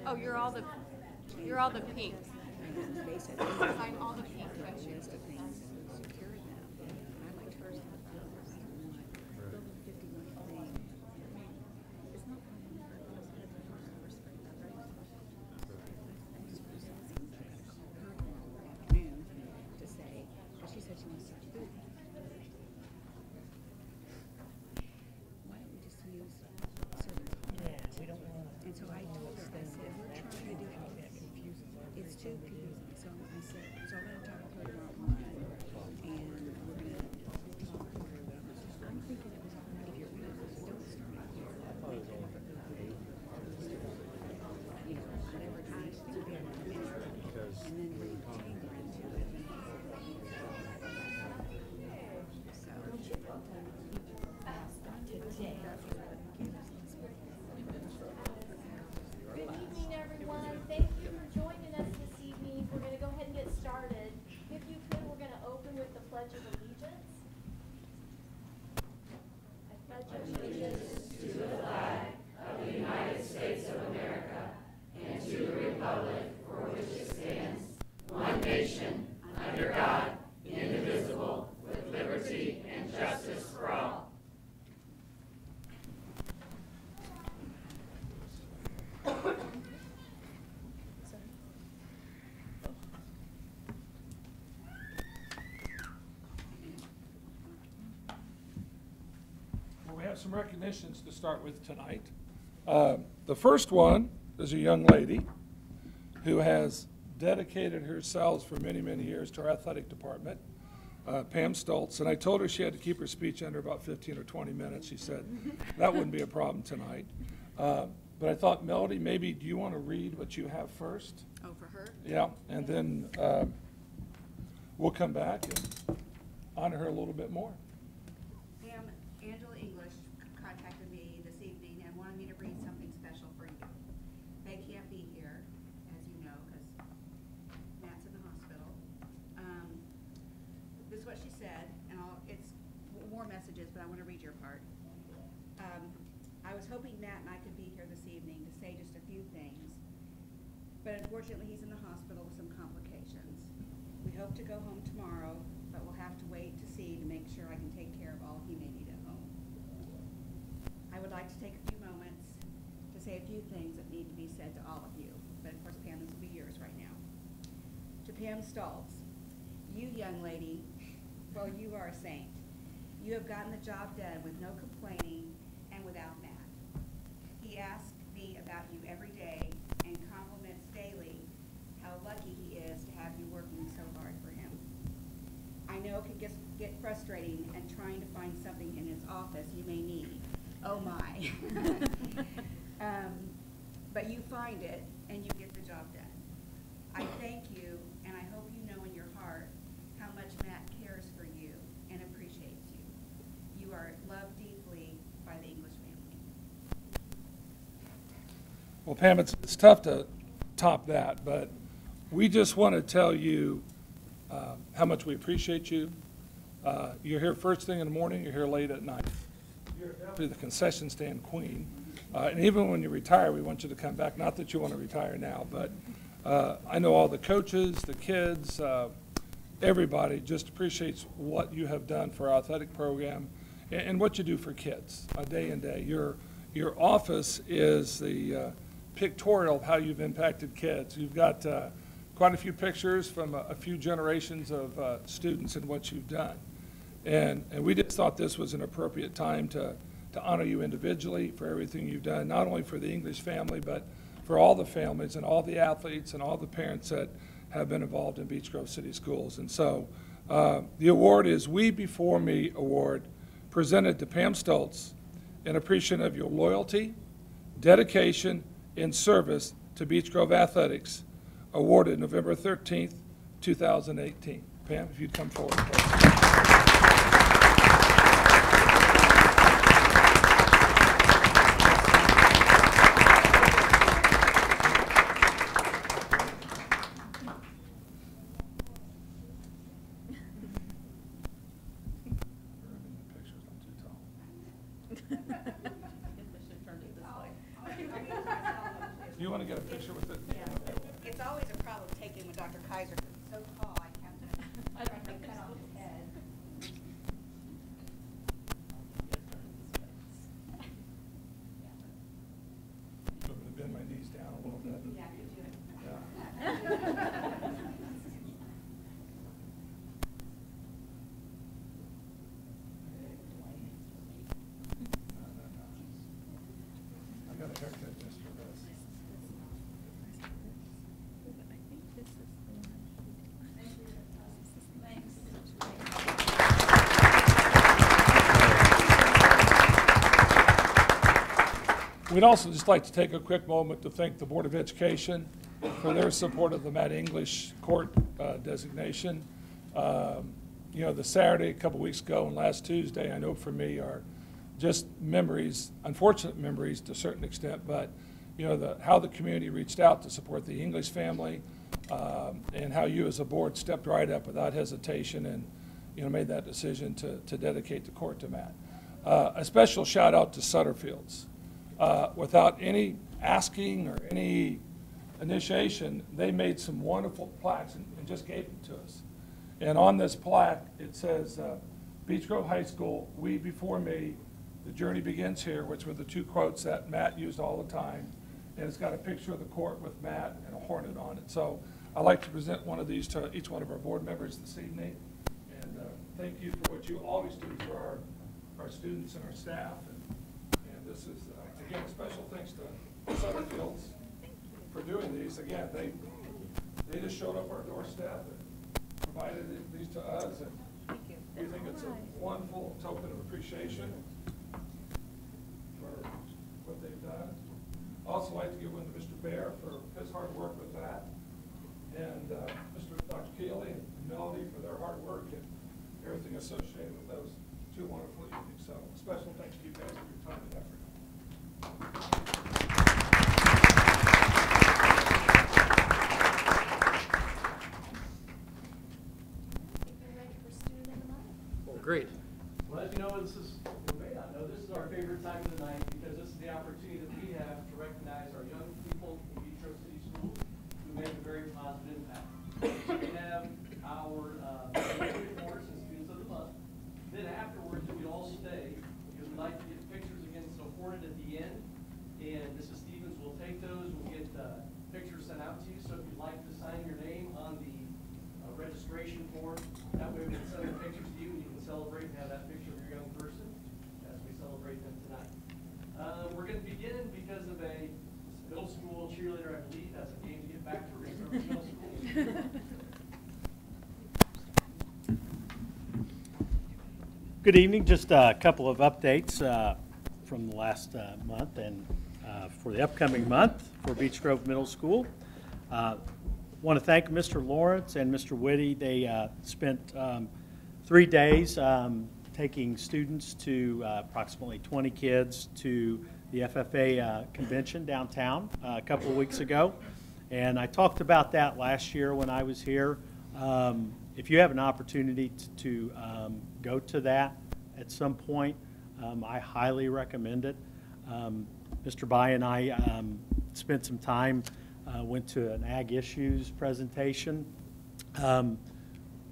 Oh, you're all the pink. They said Sign all the pink a sections. list of things and secure them. I liked hers and ours. And I'm like, building 51 things. It's not fun when her boss has a respect that, right? I just was saying, I gotta call her tomorrow afternoon to say, but she said she wants to do it. Why don't we just use certain contacts? We don't want to. And so I told her, I said, we're trying to do it. It's too confusing. So I said, so I'm gonna talk to her tomorrow morning, and we're gonna talk to her about this. I'm thinking it was, if you're gonna, don't start here. Make it up a good, you know, whatever it is to be able to measure it, and then read chamber into it. So, today. Good evening, everyone. Thank you for joining us this evening. We're going to go ahead and get started. If you could, we're going to open with the Pledge of Allegiance. I pledge allegiance to the flag of the United States of America and to the republic for which it stands, one nation, under God, indivisible, with liberty and justice for all. Well, we have some recognitions to start with tonight. The first one is a young lady who has dedicated herself for many, many years to our athletic department, Pam Stoltz. And I told her she had to keep her speech under about 15 or 20 minutes. She said that wouldn't be a problem tonight. But I thought, Melody, maybe do you want to read what you have first? Oh, for her? Yeah, and then we'll come back and honor her a little bit more. Pam, Angela English contacted me this evening and wanted me to read something special for you. They can't be here, as you know, because Matt's in the hospital. This is what she said, and it's more messages, but I want to read your part. I was hoping Matt and I could be here this evening to say just a few things, but unfortunately he's in the hospital with some complications. We hope to go home tomorrow, but we'll have to wait to see to make sure I can take care of all he may need at home. I would like to take a few moments to say a few things that need to be said to all of you, but of course, Pam, this will be yours right now. To Pam Stoltz, you young lady, well, you are a saint. You have gotten the job done with no complaining and without Matt. He asks me about you every day and compliments daily how lucky he is to have you working so hard for him. I know it can get frustrating and trying to find something in his office you may need. Oh my. But you find it and you get the job done. I thank you, and I hope you know in your heart how much Matt cares for you and appreciates you. You are loved deeply by the English family. Well, Pam, it's tough to top that, but we just want to tell you how much we appreciate you. You're here first thing in the morning, you're here late at night. You're definitely the concession stand queen. And even when you retire, we want you to come back. Not that you want to retire now, but I know all the coaches, the kids, everybody just appreciates what you have done for our athletic program and what you do for kids day in day. Your office is the pictorial of how you've impacted kids. You've got quite a few pictures from a few generations of students and what you've done. And we just thought this was an appropriate time to honor you individually for everything you've done, not only for the English family, but for all the families and all the athletes and all the parents that have been involved in Beech Grove City Schools. And so the award is We Before Me Award, presented to Pam Stoltz in appreciation of your loyalty, dedication, and service to Beech Grove Athletics, awarded November 13th, 2018. Pam, if you'd come forward, please. you want to get a picture with it? Yeah. It's always a problem taking with Dr. Kaiser, because he's so tall, I have to practically cut off his head. I'm going to bend my knees down a little bit. Yeah, you do it. Yeah. I got a haircut just for this. We'd also just like to take a quick moment to thank the Board of Education for their support of the Matt English Court designation. You know, the Saturday a couple weeks ago and last Tuesday, I know for me, are just memories, unfortunate memories to a certain extent, but you know, how the community reached out to support the English family, and how you as a board stepped right up without hesitation and, you know, made that decision to dedicate the court to Matt. A special shout out to Sutterfields. Without any asking or any initiation, they made some wonderful plaques and just gave them to us. And on this plaque, it says, Beech Grove High School, we before me, the journey begins here, which were the two quotes that Matt used all the time. And it's got a picture of the court with Matt and a hornet on it. So I'd like to present one of these to each one of our board members this evening. And thank you for what you always do for our students and our staff. And this is, again, special thanks to Sutterfields for doing these. Again, they just showed up our doorstep and provided these to us. And we think it's a wonderful token of appreciation for what they've done. Also like to give one to Mr. Bear for his hard work with that, and Dr. Keeley and Melody for their hard work and everything associated with those two wonderful evenings. So special thanks to you guys for your time and effort. Well, great. Well, as you know, you may not know, this is our favorite time of the night because this is the opportunity that we have to recognize our young people in Beech Grove City Schools who make a very positive impact. We have our reports and students of the month. Then afterwards, we all stay because we like to get pictures again supported at the end. And Mrs. Stevens will take those. We'll get pictures sent out to you. So if you'd like to sign your name on the registration form, that way we can send the pictures to you and you can celebrate and have that picture of your young person as we celebrate them tonight. We're going to begin because of a middle school cheerleader, I believe, has a game to get back to middle school. Good evening. Just a couple of updates from the last month and for the upcoming month for Beech Grove Middle School. Want to thank Mr. Lawrence and Mr. Whitty. They spent 3 days taking students to approximately 20 kids to the FFA convention downtown a couple of weeks ago. And I talked about that last year when I was here. If you have an opportunity to go to that at some point, I highly recommend it. Mr. Bai and I spent some time, went to an Ag Issues presentation,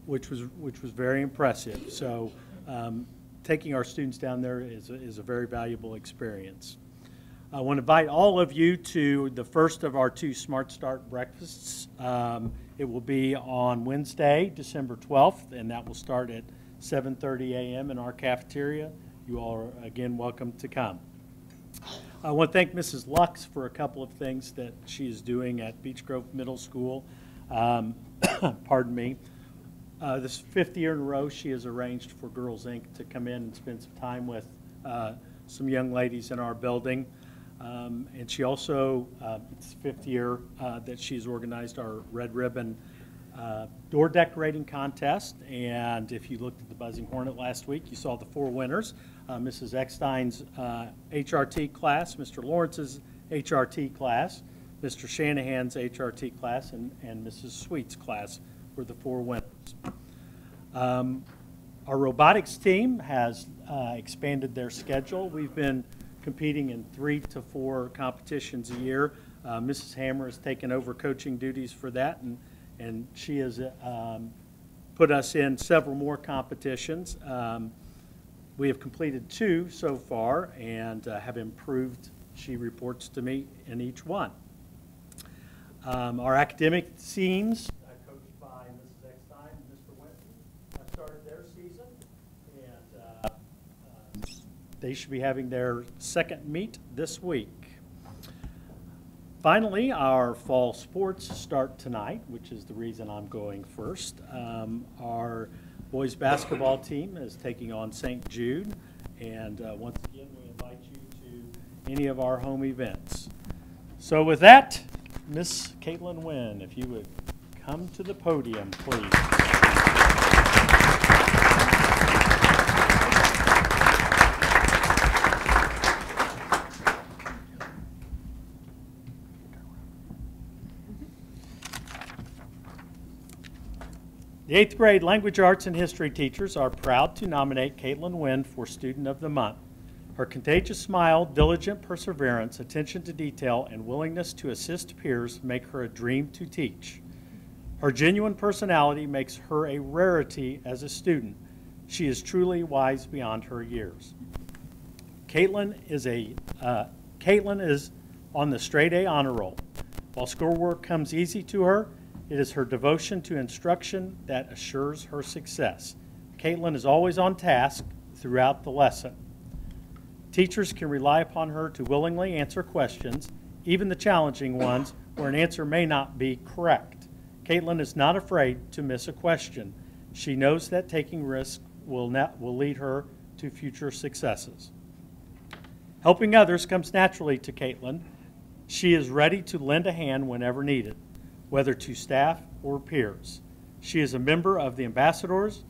which was very impressive. So taking our students down there is a very valuable experience. I want to invite all of you to the first of our 2 Smart Start breakfasts. It will be on Wednesday, December 12th, and that will start at 7:30 a.m. in our cafeteria. You all are, again, welcome to come. I want to thank Mrs. Lux for a couple of things that she is doing at Beech Grove Middle School. Pardon me. This 5th year in a row, she has arranged for Girls Inc. to come in and spend some time with some young ladies in our building. And she also, it's the 5th year that she's organized our Red Ribbon door decorating contest. And if you looked at the Buzzing Hornet last week, you saw the 4 winners. Mrs. Eckstein's HRT class, Mr. Lawrence's HRT class, Mr. Shanahan's HRT class, and Mrs. Sweet's class were the 4 winners. Our robotics team has expanded their schedule. We've been competing in 3 to 4 competitions a year. Mrs. Hammer has taken over coaching duties for that, and she has put us in several more competitions. We have completed 2 so far and have improved. She reports to me in each one. Our academic teams, coached by Mrs. Eckstein and Mr. Winston, have started their season, and they should be having their second meet this week. Finally, our fall sports start tonight, which is the reason I'm going first. Our boys basketball team is taking on St. Jude, and once again, we invite you to any of our home events. So with that, Miss Caitlin Wynn, if you would come to the podium, please. The 8th grade language arts and history teachers are proud to nominate Caitlin Wynn for Student of the Month. Her contagious smile, diligent perseverance, attention to detail, and willingness to assist peers make her a dream to teach. Her genuine personality makes her a rarity as a student. She is truly wise beyond her years. Caitlin is on the straight A honor roll. While schoolwork comes easy to her, it is her devotion to instruction that assures her success. Caitlin is always on task throughout the lesson. Teachers can rely upon her to willingly answer questions, even the challenging ones where an answer may not be correct. Caitlin is not afraid to miss a question. She knows that taking risks will lead her to future successes. Helping others comes naturally to Caitlin. She is ready to lend a hand whenever needed, whether to staff or peers. She is a member of the Ambassadors,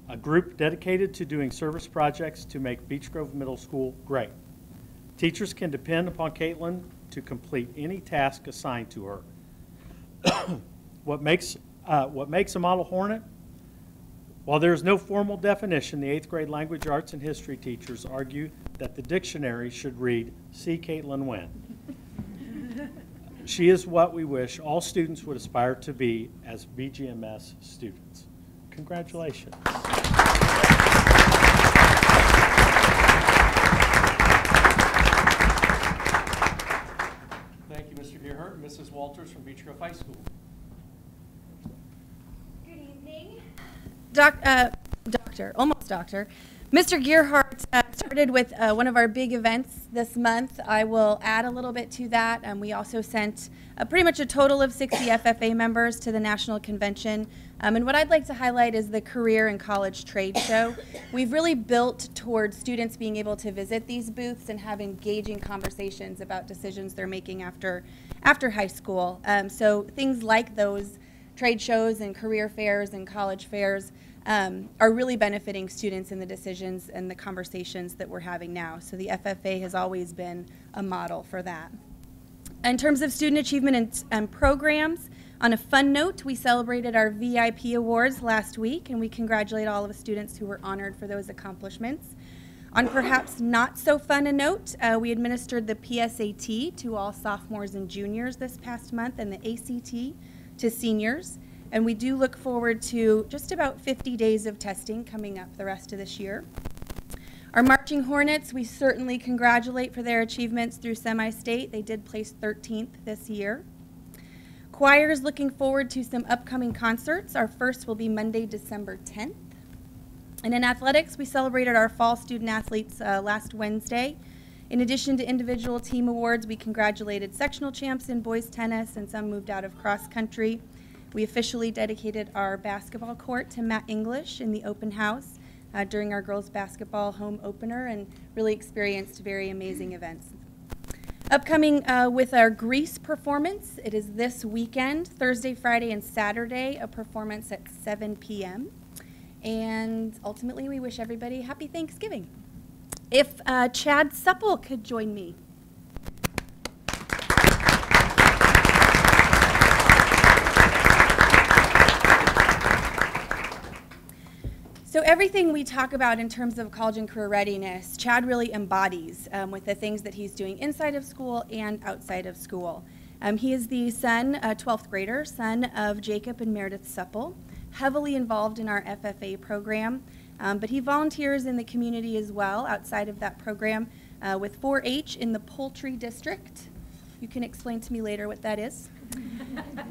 a group dedicated to doing service projects to make Beech Grove Middle School great. Teachers can depend upon Caitlin to complete any task assigned to her. What makes a model hornet? While there is no formal definition, the 8th grade language arts and history teachers argue that the dictionary should read, "See Caitlin Wynn." She is what we wish all students would aspire to be as BGMS students. Congratulations. Thank you, Mr. Gearhart. Mrs. Walters from Beech Grove High School. Good evening. Almost doctor. Mr. Gearhart started with one of our big events this month. I will add a little bit to that. We also sent pretty much a total of 60 FFA members to the National Convention. And what I'd like to highlight is the Career and College Trade Show. We've really built towards students being able to visit these booths and have engaging conversations about decisions they're making after high school. So things like those trade shows and career fairs and college fairs are really benefiting students in the decisions and the conversations that we're having now. So the FFA has always been a model for that. In terms of student achievement and programs, on a fun note, we celebrated our VIP awards last week, and we congratulate all of the students who were honored for those accomplishments. On perhaps not so fun a note, we administered the PSAT to all sophomores and juniors this past month, and the ACT to seniors. And we do look forward to just about 50 days of testing coming up the rest of this year. Our Marching Hornets, we certainly congratulate for their achievements through semi-state. They did place 13th this year. Choir is looking forward to some upcoming concerts. Our first will be Monday, December 10th. And in athletics, we celebrated our fall student athletes last Wednesday. In addition to individual team awards, we congratulated sectional champs in boys tennis, and some moved out of cross country. We officially dedicated our basketball court to Matt English in the open house during our girls basketball home opener, and really experienced very amazing events. Upcoming with our Grease performance, it is this weekend, Thursday, Friday, and Saturday, a performance at 7 p.m. And ultimately, we wish everybody happy Thanksgiving. If Chad Supple could join me. So everything we talk about in terms of college and career readiness, Chad really embodies with the things that he's doing inside of school and outside of school. He is the son, 12th grader, son of Jacob and Meredith Supple, heavily involved in our FFA program, but he volunteers in the community as well outside of that program with 4-H in the Poultry District. You can explain to me later what that is.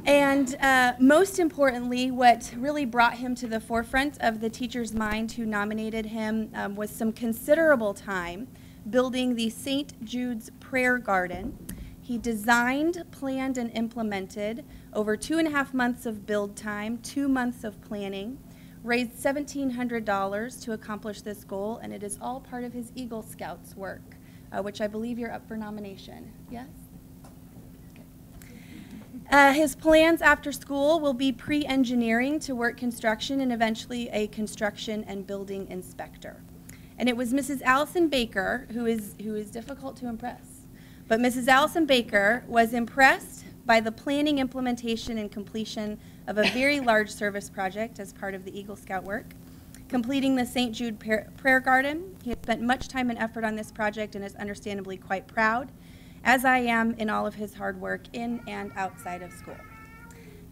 And most importantly, what really brought him to the forefront of the teacher's mind who nominated him was some considerable time building the St. Jude's Prayer Garden. He designed, planned, and implemented over 2.5 months of build time, 2 months of planning, raised $1,700 to accomplish this goal, and it is all part of his Eagle Scouts work, which I believe you're up for nomination. Yes? His plans after school will be pre-engineering to work construction and eventually a construction and building inspector. And it was Mrs. Allison Baker, who is difficult to impress, but Mrs. Allison Baker was impressed by the planning, implementation, and completion of a very large service project as part of the Eagle Scout work. Completing the St. Jude Prayer Garden, he has spent much time and effort on this project and is understandably quite proud, as I am in all of his hard work in and outside of school.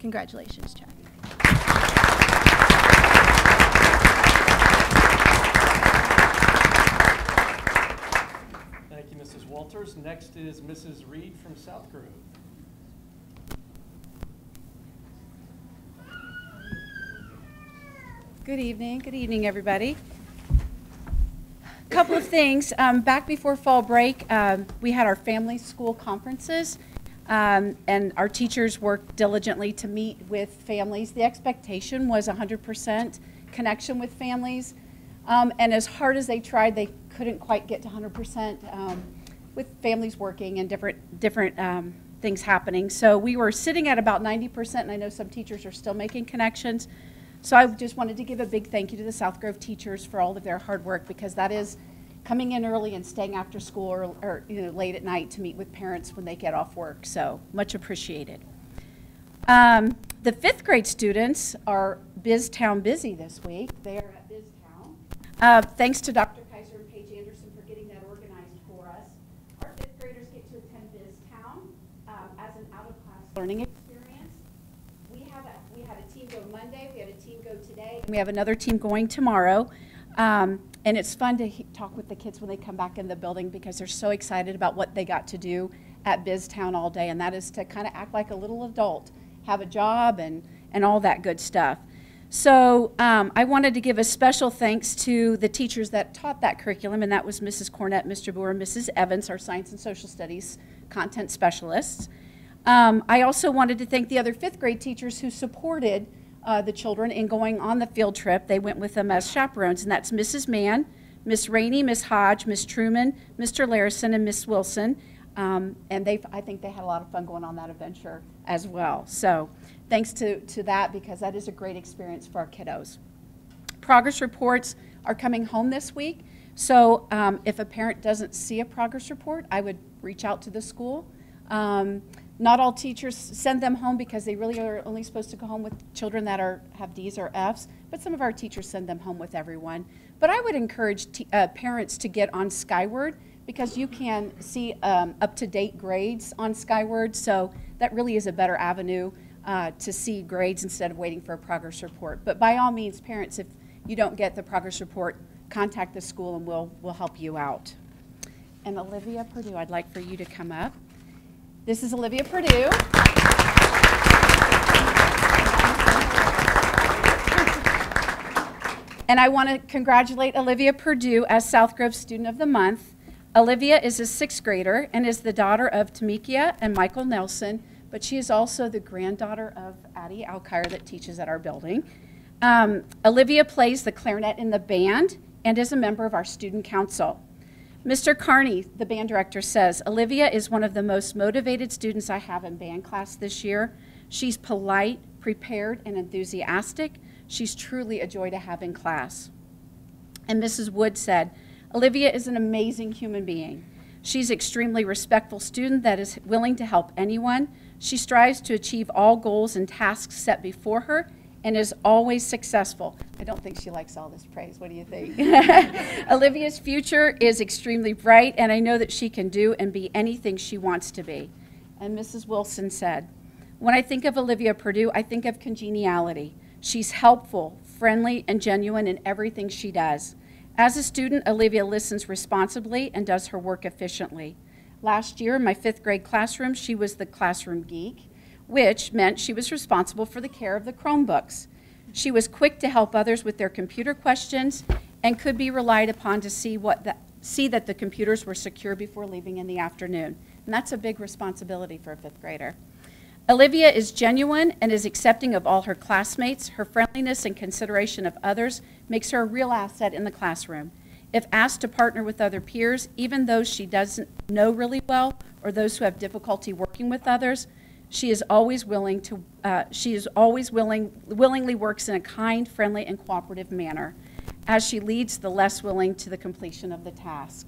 Congratulations, Chad. Thank you, Mrs. Walters. Next is Mrs. Reed from South Grove. Good evening, everybody. Couple of things. Back before fall break, we had our family school conferences, and our teachers worked diligently to meet with families. The expectation was 100% connection with families, and as hard as they tried, they couldn't quite get to 100% with families working and different things happening. So we were sitting at about 90%, and I know some teachers are still making connections. So I just wanted to give a big thank you to the South Grove teachers for all of their hard work, because that is coming in early and staying after school or late at night to meet with parents when they get off work. So much appreciated. The 5th grade students are BizTown busy this week. They are at BizTown. Thanks to Dr. Kaiser and Paige Anderson for getting that organized for us. Our 5th graders get to attend BizTown as an out-of-class learning experience. We had a team go Monday, we had a team go today, and we have another team going tomorrow. And it's fun to talk with the kids when they come back in the building, because they're so excited about what they got to do at BizTown all day, and that is to kind of act like a little adult, have a job, and all that good stuff. So I wanted to give a special thanks to the teachers that taught that curriculum, and that was Mrs. Cornett, Mr. Boer, and Mrs. Evans, our science and social studies content specialists. I also wanted to thank the other 5th grade teachers who supported the children in going on the field trip. They went with them as chaperones, and that's Mrs. Mann, Miss Rainey, Miss Hodge, Miss Truman, Mr. Larison, and Miss Wilson. And I think they had a lot of fun going on that adventure as well. So thanks to that, because that is a great experience for our kiddos. Progress reports are coming home this week. So if a parent doesn't see a progress report, I would reach out to the school. Not all teachers send them home, because they really are only supposed to go home with children that have D's or F's, but some of our teachers send them home with everyone. But I would encourage parents to get on Skyward, because you can see up-to-date grades on Skyward, so that really is a better avenue to see grades instead of waiting for a progress report. But by all means, parents, if you don't get the progress report, contact the school and we'll help you out. And Olivia Purdue, I'd like for you to come up. This is Olivia Purdue. And I want to congratulate Olivia Purdue as South Grove Student of the Month. Olivia is a 6th grader and is the daughter of Tamikia and Michael Nelson, but she is also the granddaughter of Addie Alkire that teaches at our building. Olivia plays the clarinet in the band and is a member of our student council. Mr. Carney, the band director, says, Olivia is one of the most motivated students I have in band class this year. She's polite, prepared, and enthusiastic. She's truly a joy to have in class. And Mrs. Wood said, Olivia is an amazing human being. She's an extremely respectful student that is willing to help anyone. She strives to achieve all goals and tasks set before her and is always successful. I don't think she likes all this praise. What do you think? Olivia's future is extremely bright, and I know that she can do and be anything she wants to be. And Mrs. Wilson said, "When I think of Olivia Purdue, I think of congeniality. She's helpful, friendly, and genuine in everything she does. As a student, Olivia listens responsibly and does her work efficiently. Last year in my 5th grade classroom, she was the classroom geek, which meant she was responsible for the care of the Chromebooks. She was quick to help others with their computer questions and could be relied upon to see that the computers were secure before leaving in the afternoon." And that's a big responsibility for a 5th grader. Olivia is genuine and is accepting of all her classmates. Her friendliness and consideration of others makes her a real asset in the classroom. If asked to partner with other peers, even those she doesn't know really well or those who have difficulty working with others, she is always willingly works in a kind, friendly, and cooperative manner as she leads the less willing to the completion of the task.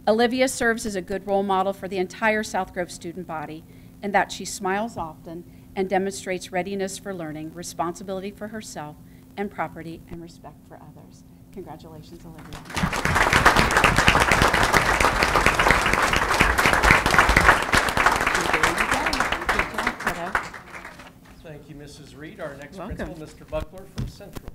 Olivia serves as a good role model for the entire South Grove student body in that she smiles often and demonstrates readiness for learning, responsibility for herself and property, and respect for others. Congratulations, Olivia. Thank you, Mrs. Reed. Our next Welcome. principal, Mr. Buckler from Central.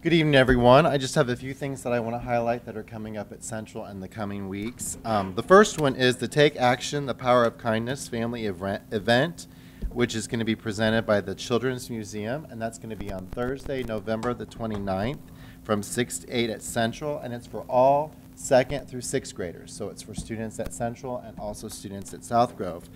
Good evening, everyone. I just have a few things that I want to highlight that are coming up at Central in the coming weeks. The first one is the Take Action, the Power of Kindness family event, which is going to be presented by the Children's Museum, and that's going to be on Thursday, November the 29th from 6 to 8 at Central, and it's for all 2nd through 6th graders. So it's for students at Central and also students at South Grove.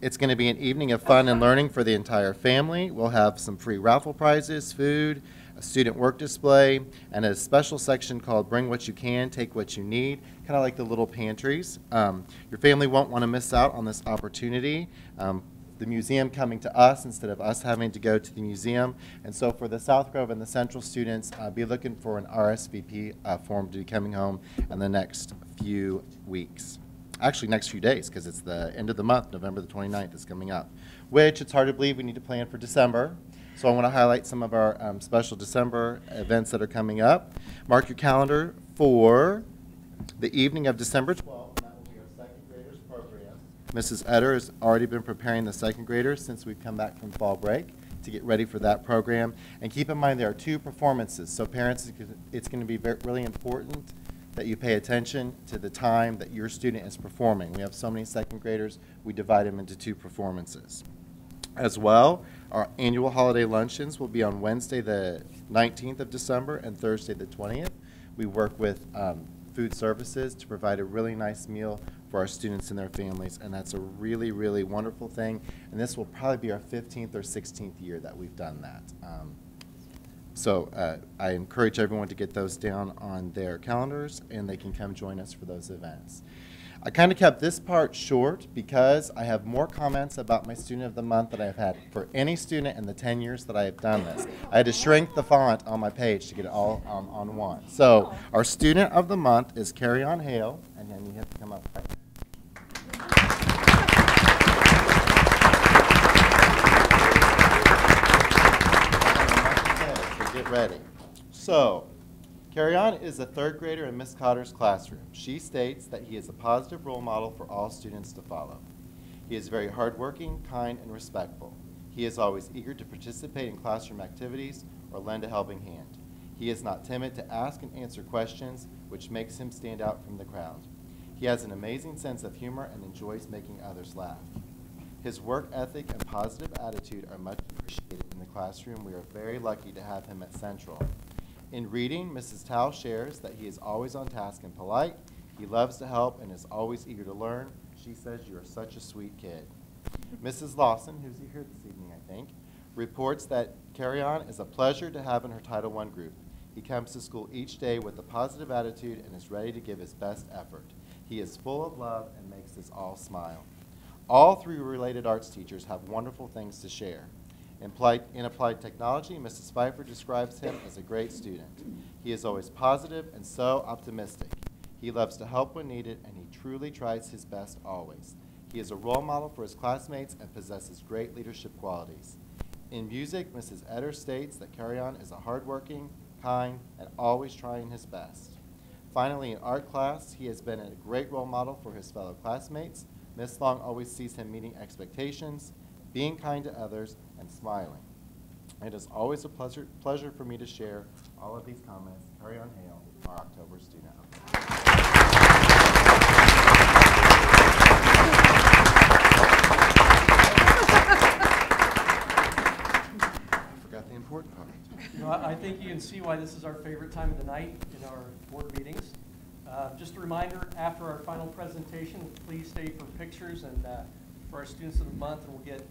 It's going to be an evening of fun and learning for the entire family. We'll have some free raffle prizes, food, a student work display, and a special section called Bring What You Can, Take What You Need, kind of like the little pantries. Your family won't want to miss out on this opportunity. The museum coming to us instead of us having to go to the museum. And so for the South Grove and the Central students, be looking for an RSVP form to be coming home in the next few weeks. Actually, next few days, because it's the end of the month, November the 29th is coming up, which it's hard to believe we need to plan for December. So I want to highlight some of our special December events that are coming up. Mark your calendar for the evening of December 12th, and that will be our 2nd graders program. Mrs. Etter has already been preparing the 2nd graders since we've come back from fall break to get ready for that program. And keep in mind there are 2 performances, so parents, it's going to be really important that you pay attention to the time that your student is performing. We have so many 2nd graders, we divide them into 2 performances. As well, our annual holiday luncheons will be on Wednesday the 19th of December and Thursday the 20th. We work with food services to provide a really nice meal for our students and their families, and that's a really, really wonderful thing. And this will probably be our 15th or 16th year that we've done that. So I encourage everyone to get those down on their calendars, and they can come join us for those events. I kind of kept this part short because I have more comments about my Student of the Month than I've had for any student in the 10 years that I have done this. I had to shrink the font on my page to get it all on one. So our Student of the Month is Carry On Hale, and then you have to come up right. So get ready. So Carry On is a 3rd grader in Miss Cotter's classroom. She states that he is a positive role model for all students to follow. He is very hardworking, kind, and respectful. He is always eager to participate in classroom activities or lend a helping hand. He is not timid to ask and answer questions, which makes him stand out from the crowd. He has an amazing sense of humor and enjoys making others laugh. His work ethic and positive attitude are much appreciated in the classroom. We are very lucky to have him at Central. In reading, Mrs. Tao shares that he is always on task and polite. He loves to help and is always eager to learn. She says you are such a sweet kid. Mrs. Lawson, who's here this evening, I think, reports that Carry On is a pleasure to have in her Title I group. He comes to school each day with a positive attitude and is ready to give his best effort. He is full of love and makes us all smile. All 3 related arts teachers have wonderful things to share. In applied technology, Mrs. Pfeiffer describes him as a great student. He is always positive and so optimistic. He loves to help when needed, and he truly tries his best always. He is a role model for his classmates and possesses great leadership qualities. In music, Mrs. Etter states that Carry On is a hardworking, kind, and always trying his best. Finally, in art class, he has been a great role model for his fellow classmates. Miss Long always sees him meeting expectations, being kind to others, and smiling. It is always a pleasure for me to share all of these comments. Carry on Hale, our October student. I forgot the important part. You know, I think you can see why this is our favorite time of the night in our board meetings. Just a reminder, after our final presentation, please stay for pictures and for our students of the month, and we'll get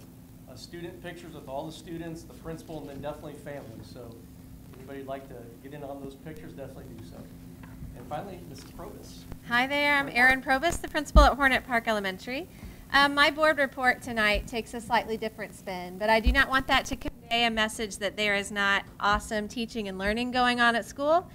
student pictures with all the students, the principal, and then definitely families. So if anybody'd like to get in on those pictures, definitely do so. And finally, Mrs. Provis. Hi there, I'm Erin Provis, the principal at Hornet Park Elementary. My board report tonight takes a slightly different spin, but I do not want that to convey a message that there is not awesome teaching and learning going on at school.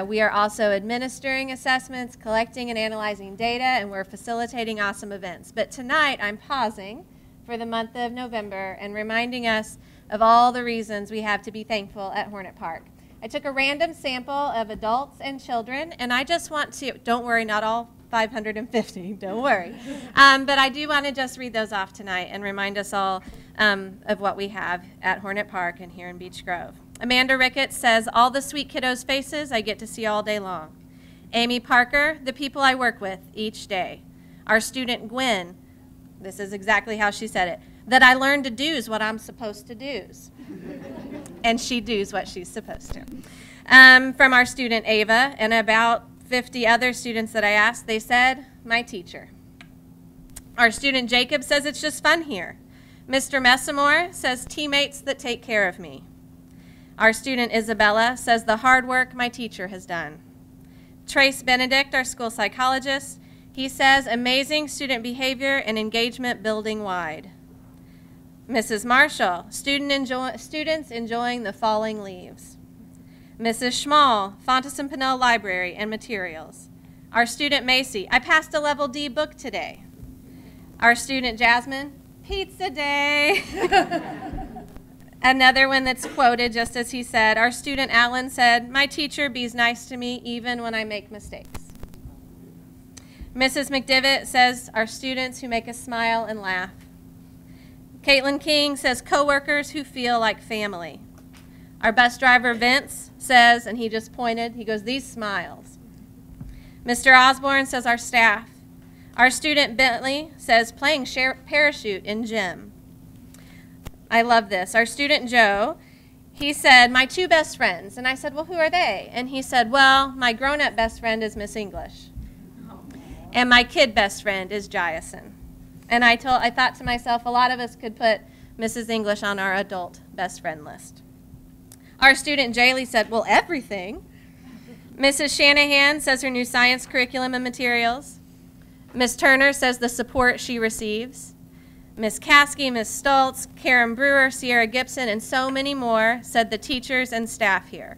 We are also administering assessments, collecting and analyzing data, and we're facilitating awesome events. But tonight, I'm pausing for the month of November and reminding us of all the reasons we have to be thankful at Hornet Park. I took a random sample of adults and children, and I just want to, don't worry, not all 550, don't worry. But I do want to just read those off tonight and remind us all of what we have at Hornet Park and here in Beech Grove. Amanda Ricketts says, all the sweet kiddos' faces I get to see all day long. Amy Parker, the people I work with each day. Our student Gwen, this is exactly how she said it, that I learned to do's what I'm supposed to do's. And she do's what she's supposed to. From our student Ava and about 50 other students that I asked, they said, my teacher. Our student Jacob says it's just fun here. Mr. Messamore says teammates that take care of me. Our student Isabella says the hard work my teacher has done. Trace Benedict, our school psychologist, he says amazing student behavior and engagement building wide. Mrs. Marshall, students enjoying the falling leaves. Mrs. Schmall, Fountas and Pinnell Library and Materials. Our student Macy, I passed a level D book today. Our student Jasmine, pizza day. Another one that's quoted just as he said, our student Alan said, my teacher be's nice to me even when I make mistakes. Mrs. McDivitt says, our students who make us smile and laugh. Caitlin King says, coworkers who feel like family. Our bus driver Vince says, and he just pointed, he goes, these smiles. Mr. Osborne says, our staff. Our student Bentley says, playing parachute in gym. I love this. Our student Joe, he said, my two best friends. And I said, well, who are they? And he said, well, my grown-up best friend is Miss English. And my kid best friend is Jason. And I thought to myself, a lot of us could put Mrs. English on our adult best friend list. Our student Jaylee said, well, everything. Mrs. Shanahan says her new science curriculum and materials. Miss Turner says the support she receives. Miss Caskey, Miss Stoltz, Karen Brewer, Sierra Gibson, and so many more said the teachers and staff here.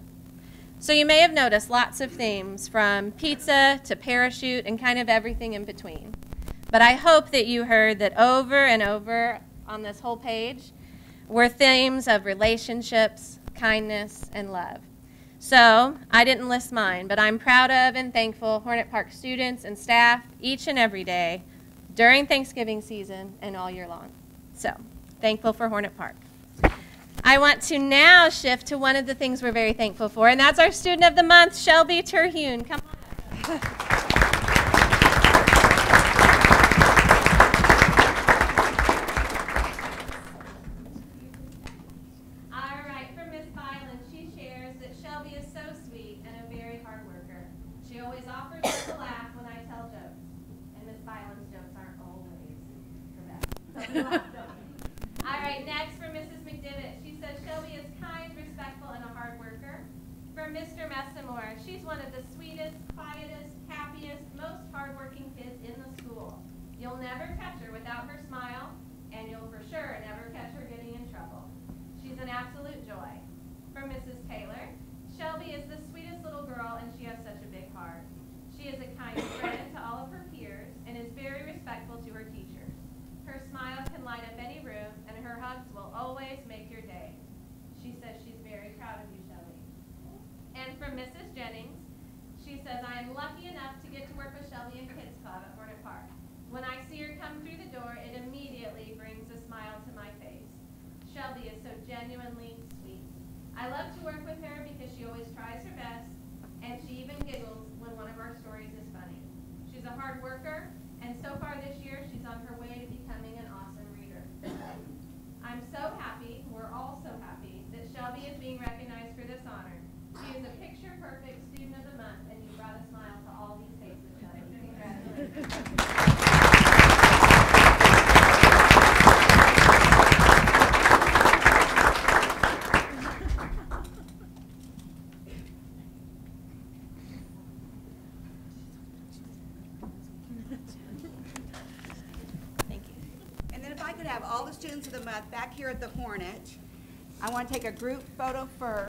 So you may have noticed lots of themes from pizza to parachute and kind of everything in between. But I hope that you heard that over and over on this whole page were themes of relationships, kindness, and love. So I didn't list mine, but I'm proud of and thankful Hornet Park students and staff each and every day during Thanksgiving season and all year long. So thankful for Hornet Park. I want to now shift to one of the things we're very thankful for, and that's our student of the month, Shelby Terhune. Come on. All right, from Miss Byland, she shares that Shelby is so sweet and a very hard worker. She always offers us a laugh when I tell jokes, and Miss Byland's jokes aren't always the best. So we laugh, don't we? All right, next from Mrs. McDivitt. She says Shelby is kind, respectful, and a hard worker. From Mr. Messamore, she's one of the sweetest, quietest, happiest, most hardworking kids in the school. You'll never catch her without her smile, and you'll for sure never catch her getting in trouble. She's an absolute joy. From Mrs. Taylor, Shelby is the sweetest little girl, and she has such a big heart. She is a kind friend to all of her peers and is very respectful to her teachers. Her smile can light up any room, and her hugs will always make your day. She says she's very proud of you, Shelby. And from Mrs. Jennings, she says, I am lucky enough to get to work with Shelby in Kids Club at Hornet Park. When I see her come through I love to work with her because she always tries her best, and she even giggles when one of our stories is funny. She's a hard worker, and so far this year, she's on her way to becoming an awesome reader. I'm so happy, we're all so happy, that Shelby is being recognized for this honor. She is a picture-perfect student of the month, and you brought a smile to all these faces, Shelby. Congratulations. And then if I could have all the students of the month back here at the Hornet, I want to take a group photo first.